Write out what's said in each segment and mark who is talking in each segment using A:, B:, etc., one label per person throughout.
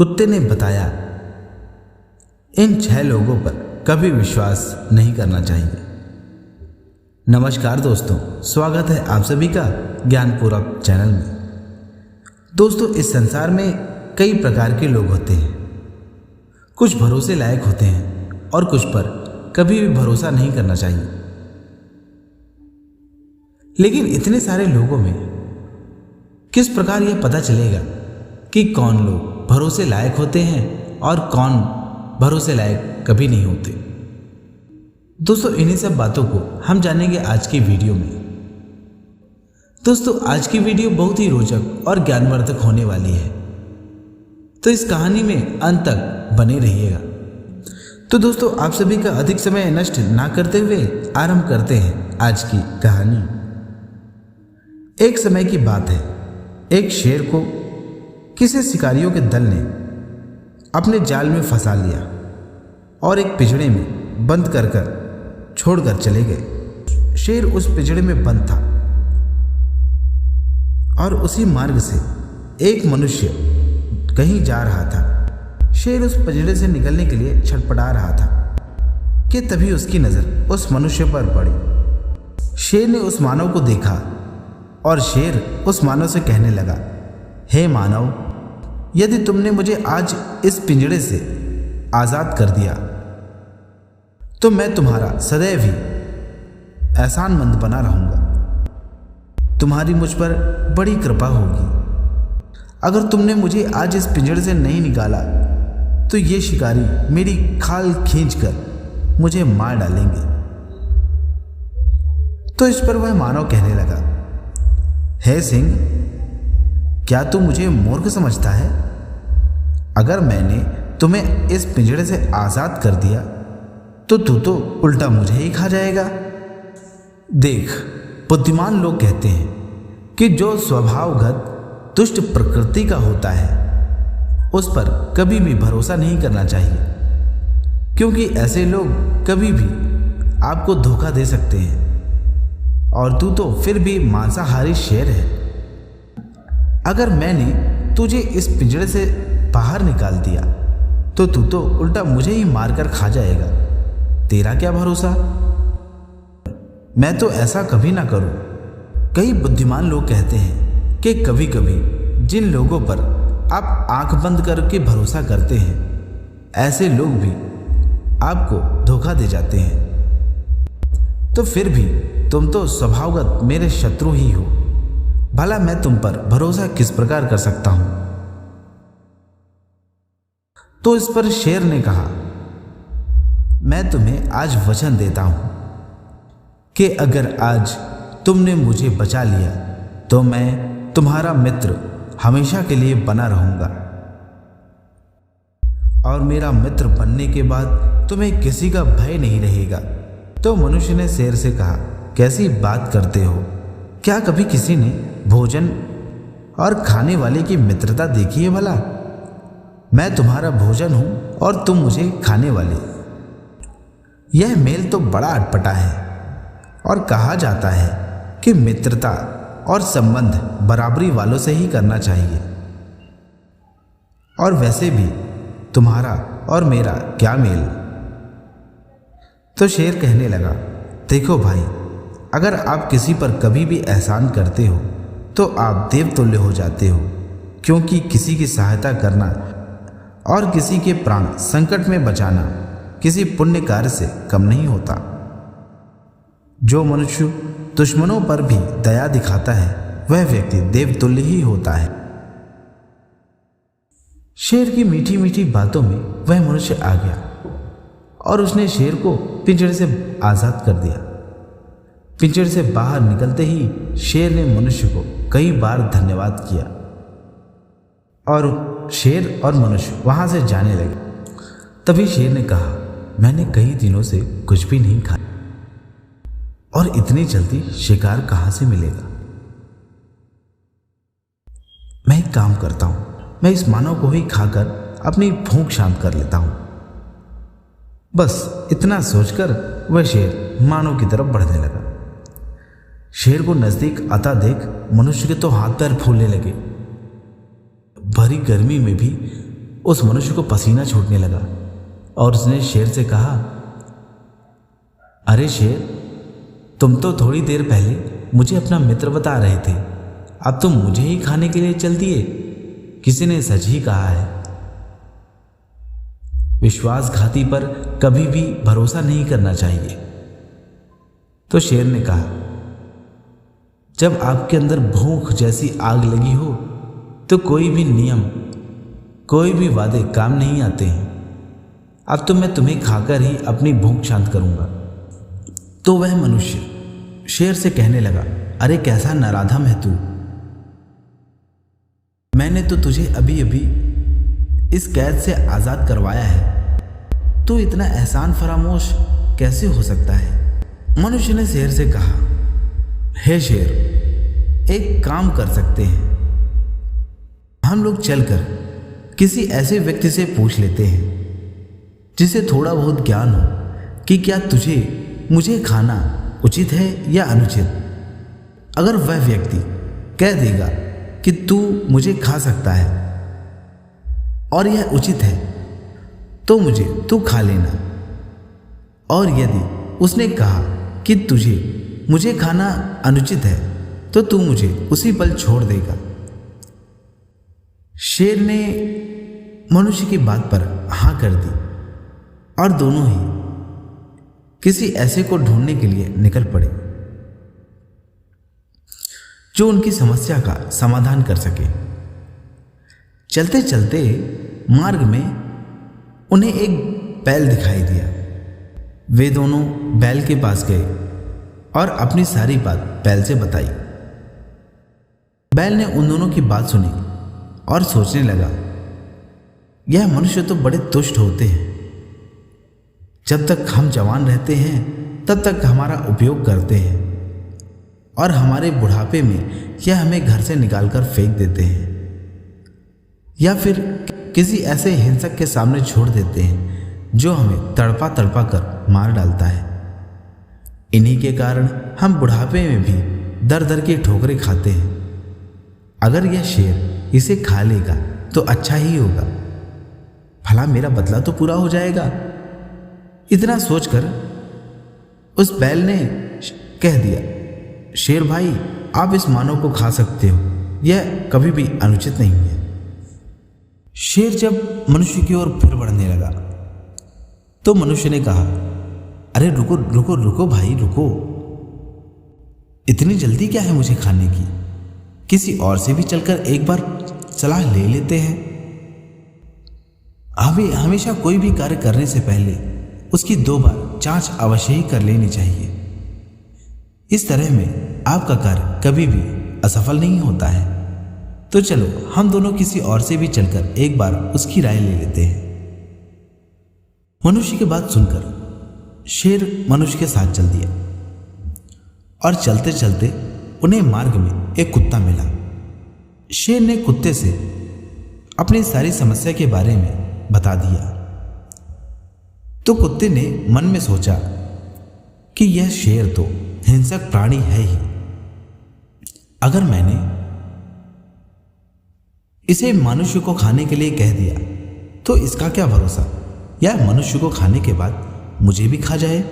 A: कुत्ते ने बताया, इन 6 लोगों पर कभी विश्वास नहीं करना चाहिए। नमस्कार दोस्तों, स्वागत है आप सभी का ज्ञानपूर्वक चैनल में। दोस्तों, इस संसार में कई प्रकार के लोग होते हैं। कुछ भरोसे लायक होते हैं और कुछ पर कभी भी भरोसा नहीं करना चाहिए। लेकिन इतने सारे लोगों में किस प्रकार यह पता चलेगा कि कौन लोग भरोसे लायक होते हैं और कौन भरोसे लायक कभी नहीं होते। दोस्तों, इन्हीं सब बातों को हम जानेंगे आज की वीडियो में। दोस्तों, आज की वीडियो बहुत ही रोचक और ज्ञानवर्धक होने वाली है, तो इस कहानी में अंत तक बने रहिएगा। तो दोस्तों, आप सभी का अधिक समय नष्ट ना करते हुए आरंभ करते हैं आज की कहानी। एक समय की बात है, एक शेर को किसी शिकारियों के दल ने अपने जाल में फंसा लिया और एक पिंजड़े में बंद कर छोड़कर चले गए। शेर उस पिंजड़े में बंद था और उसी मार्ग से एक मनुष्य कहीं जा रहा था। शेर उस पिंजड़े से निकलने के लिए छटपटा रहा था कि तभी उसकी नज़र उस मनुष्य पर पड़ी। शेर ने उस मानव को देखा और शेर उस मानव से कहने लगा, हे मानव, यदि तुमने मुझे आज इस पिंजड़े से आज़ाद कर दिया तो मैं तुम्हारा सदैव ही एहसानमंद बना रहूँगा। तुम्हारी मुझ पर बड़ी कृपा होगी। अगर तुमने मुझे आज इस पिंजड़े से नहीं निकाला तो ये शिकारी मेरी खाल खींचकर मुझे मार डालेंगे। तो इस पर वह मानव कहने लगा, हे सिंह, क्या तू मुझे मूर्ख समझता है? अगर मैंने तुम्हें इस पिंजड़े से आज़ाद कर दिया तो तू तो उल्टा मुझे ही खा जाएगा। देख, बुद्धिमान लोग कहते हैं कि जो स्वभावगत दुष्ट प्रकृति का होता है उस पर कभी भी भरोसा नहीं करना चाहिए, क्योंकि ऐसे लोग कभी भी आपको धोखा दे सकते हैं। और तू तो फिर भी मांसाहारी शेर है। अगर मैंने तुझे इस पिंजड़े से बाहर निकाल दिया तो तू तो उल्टा मुझे ही मारकर खा जाएगा। तेरा क्या भरोसा? मैं तो ऐसा कभी ना करूं। कई बुद्धिमान लोग कहते हैं कि कभी कभी जिन लोगों पर आप आंख बंद करके भरोसा करते हैं, ऐसे लोग भी आपको धोखा दे जाते हैं। तो फिर भी तुम तो स्वभावगत मेरे शत्रु ही हो। भला मैं तुम पर भरोसा किस प्रकार कर सकता हूं? तो इस पर शेर ने कहा, मैं तुम्हें आज वचन देता हूं कि अगर आज तुमने मुझे बचा लिया तो मैं तुम्हारा मित्र हमेशा के लिए बना रहूंगा, और मेरा मित्र बनने के बाद तुम्हें किसी का भय नहीं रहेगा। तो मनुष्य ने शेर से कहा, कैसी बात करते हो? क्या कभी किसी ने भोजन और खाने वाले की मित्रता देखी है भला? मैं तुम्हारा भोजन हूं और तुम मुझे खाने वाले। यह मेल तो बड़ा अटपटा है, और कहा जाता है कि मित्रता और संबंध बराबरी वालों से ही करना चाहिए। और वैसे भी तुम्हारा और मेरा क्या मेल? तो शेर कहने लगा, देखो भाई, अगर आप किसी पर कभी भी एहसान करते हो तो आप देवतुल्य हो जाते हो, क्योंकि किसी की सहायता करना और किसी के प्राण संकट में बचाना किसी पुण्य कार्य से कम नहीं होता। जो मनुष्य दुश्मनों पर भी दया दिखाता है वह व्यक्ति देवतुल्य ही होता है। शेर की मीठी मीठी बातों में वह मनुष्य आ गया और उसने शेर को पिंजड़े से आज़ाद कर दिया। पिंजड़े से बाहर निकलते ही शेर ने मनुष्य को कई बार धन्यवाद किया और शेर और मनुष्य वहां से जाने लगे। तभी शेर ने कहा, मैंने कई दिनों से कुछ भी नहीं खाया और इतनी जल्दी शिकार कहां से मिलेगा। मैं एक काम करता हूं, मैं इस मानव को ही खाकर अपनी भूख शांत कर लेता हूं। बस इतना सोचकर वह शेर मानव की तरफ बढ़ने लगा। शेर को नजदीक आता देख मनुष्य के तो हाथ पैर फूलने लगे। भरी गर्मी में भी उस मनुष्य को पसीना छूटने लगा और उसने शेर से कहा, अरे शेर, तुम तो थोड़ी देर पहले मुझे अपना मित्र बता रहे थे, अब तुम मुझे ही खाने के लिए चल दिए। किसी ने सच ही कहा है, विश्वासघाती पर कभी भी भरोसा नहीं करना चाहिए। तो शेर ने कहा, जब आपके अंदर भूख जैसी आग लगी हो तो कोई भी नियम, कोई भी वादे काम नहीं आते हैं। अब तो मैं तुम्हें खाकर ही अपनी भूख शांत करूंगा। तो वह मनुष्य शेर से कहने लगा, अरे कैसा नराधम है तू, मैंने तो तुझे अभी अभी इस कैद से आज़ाद करवाया है, तू इतना एहसान फरामोश कैसे हो सकता है। मनुष्य ने शेर से कहा, हे शेर, एक काम कर सकते हैं, हम लोग चलकर किसी ऐसे व्यक्ति से पूछ लेते हैं जिसे थोड़ा बहुत ज्ञान हो कि क्या मुझे खाना उचित है या अनुचित। अगर वह व्यक्ति कह देगा कि तू मुझे खा सकता है और यह उचित है तो तू खा लेना, और यदि उसने कहा कि मुझे खाना अनुचित है तो तू मुझे उसी पल छोड़ देगा। शेर ने मनुष्य की बात पर हाँ कर दी और दोनों ही किसी ऐसे को ढूंढने के लिए निकल पड़े जो उनकी समस्या का समाधान कर सके। चलते चलते मार्ग में उन्हें एक बैल दिखाई दिया। वे दोनों बैल के पास गए और अपनी सारी बात बैल से बताई। बैल ने उन दोनों की बात सुनी और सोचने लगा, यह मनुष्य तो बड़े दुष्ट होते हैं, जब तक हम जवान रहते हैं तब तक हमारा उपयोग करते हैं और हमारे बुढ़ापे में यह हमें घर से निकालकर फेंक देते हैं या फिर किसी ऐसे हिंसक के सामने छोड़ देते हैं जो हमें तड़पा तड़पा कर मार डालता है। इन्हीं के कारण हम बुढ़ापे में भी दर दर की ठोकरें खाते हैं। अगर यह शेर इसे खा लेगा तो अच्छा ही होगा, भला मेरा बदला तो पूरा हो जाएगा। इतना सोचकर उस बैल ने कह दिया, शेर भाई, आप इस मानव को खा सकते हो, यह कभी भी अनुचित नहीं है। शेर जब मनुष्य की ओर फिर बढ़ने लगा तो मनुष्य ने कहा, अरे रुको रुको रुको भाई रुको, इतनी जल्दी क्या है मुझे खाने की, किसी और से भी चलकर एक बार सलाह ले लेते हैं। हमेशा कोई भी कार्य करने से पहले उसकी 2 बार जांच अवश्य ही कर लेनी चाहिए। इस तरह में आपका कार्य कभी भी असफल नहीं होता है। तो चलो हम दोनों किसी और से भी चलकर एक बार उसकी राय ले लेते हैं। मनुष्य की बात सुनकर शेर मनुष्य के साथ चल दिया और चलते चलते उन्हें मार्ग में एक कुत्ता मिला। शेर ने कुत्ते से अपनी सारी समस्या के बारे में बता दिया। तो कुत्ते ने मन में सोचा कि यह शेर तो हिंसक प्राणी है ही, अगर मैंने इसे मनुष्य को खाने के लिए कह दिया तो इसका क्या भरोसा, या मनुष्य को खाने के बाद मुझे भी खा जाए।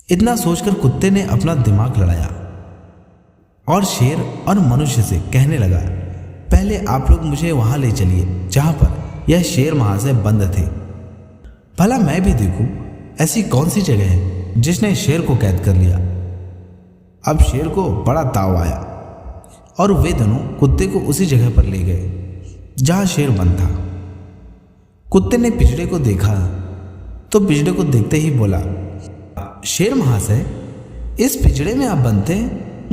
A: इतना सोचकर कुत्ते ने अपना दिमाग लड़ाया और शेर और मनुष्य से कहने लगा, पहले आप लोग मुझे वहां ले चलिए जहां पर यह शेर महाशय बंद थे, भला मैं भी देखूं ऐसी कौन सी जगह है जिसने शेर को कैद कर लिया। अब शेर को बड़ा ताव आया और वे दोनों कुत्ते को उसी जगह पर ले गए जहां शेर बंद था। कुत्ते ने पिंजड़े को देखा तो पिंजड़े को देखते ही बोला, शेर महाशय, इस पिंजड़े में आप बंद थे,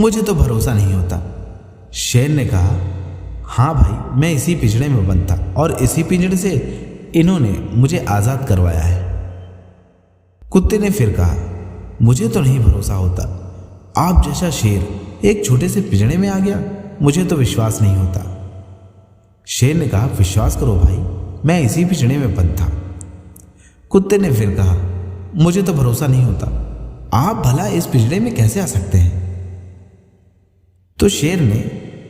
A: मुझे तो भरोसा नहीं होता। शेर ने कहा, हाँ भाई, मैं इसी पिंजड़े में बंद था और इसी पिंजड़े से इन्होंने मुझे आज़ाद करवाया है। कुत्ते ने फिर कहा, मुझे तो नहीं भरोसा होता, आप जैसा शेर एक छोटे से पिंजड़े में आ गया, मुझे तो विश्वास नहीं होता। शेर ने कहा, विश्वास करो भाई, मैं इसी पिंजड़े में बंद था। कुत्ते ने फिर कहा, मुझे तो भरोसा नहीं होता, आप भला इस पिंजड़े में कैसे आ सकते हैं। तो शेर ने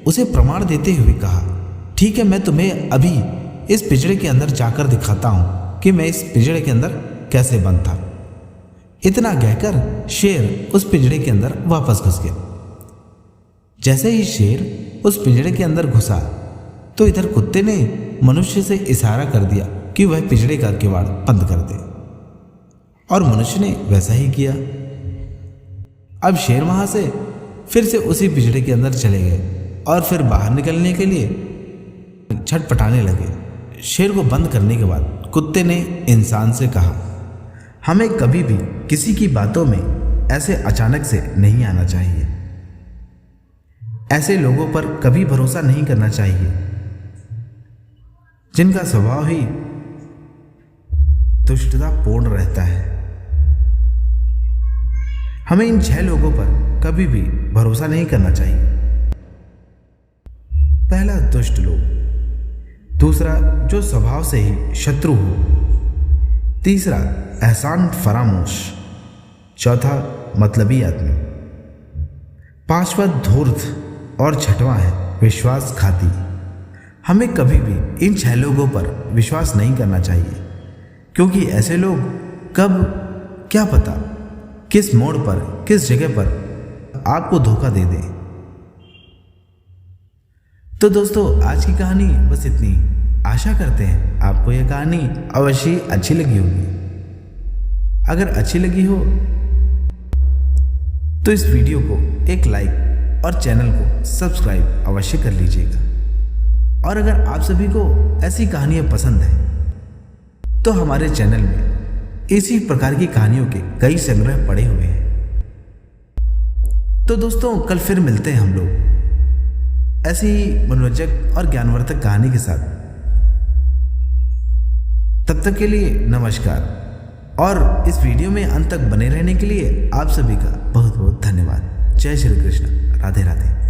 A: उसे प्रमाण देते हुए कहा, ठीक है, मैं तुम्हें अभी इस पिंजरे के अंदर जाकर दिखाता हूं कि मैं इस पिंजरे के अंदर कैसे बंद था। इतना कहकर शेर उस पिंजरे के अंदर वापस घुस गया। जैसे ही शेर उस पिंजरे के अंदर घुसा तो इधर कुत्ते ने मनुष्य से इशारा कर दिया कि वह पिंजरे का किवाड़ बंद कर दे, और मनुष्य ने वैसा ही किया। अब शेर वहां से फिर से उसी पिंजरे के अंदर चले गए और फिर बाहर निकलने के लिए छटपटाने लगे। शेर को बंद करने के बाद कुत्ते ने इंसान से कहा, हमें कभी भी किसी की बातों में ऐसे अचानक से नहीं आना चाहिए। ऐसे लोगों पर कभी भरोसा नहीं करना चाहिए जिनका स्वभाव ही दुष्टतापूर्ण रहता है। हमें इन 6 लोगों पर कभी भी भरोसा नहीं करना चाहिए। पहला, दुष्ट लोग। दूसरा, जो स्वभाव से ही शत्रु हो। तीसरा, एहसान फरामोश। चौथा, मतलबी आदमी। पांचवा, धूर्त। और छठवां है विश्वासघाती। हमें कभी भी इन 6 लोगों पर विश्वास नहीं करना चाहिए, क्योंकि ऐसे लोग कब क्या पता किस मोड़ पर, किस जगह पर आपको धोखा दे दे। तो दोस्तों, आज की कहानी बस इतनी। आशा करते हैं आपको यह कहानी अवश्य अच्छी लगी होगी। अगर अच्छी लगी हो तो इस वीडियो को एक लाइक और चैनल को सब्सक्राइब अवश्य कर लीजिएगा। और अगर आप सभी को ऐसी कहानियां पसंद हैं तो हमारे चैनल में इसी प्रकार की कहानियों के कई संग्रह पड़े हुए हैं। तो दोस्तों, कल फिर मिलते हैं हम लोग ऐसी ही मनोरंजक और ज्ञानवर्धक कहानी के साथ। तब तक के लिए नमस्कार, और इस वीडियो में अंत तक बने रहने के लिए आप सभी का बहुत बहुत धन्यवाद। जय श्री कृष्ण। राधे राधे।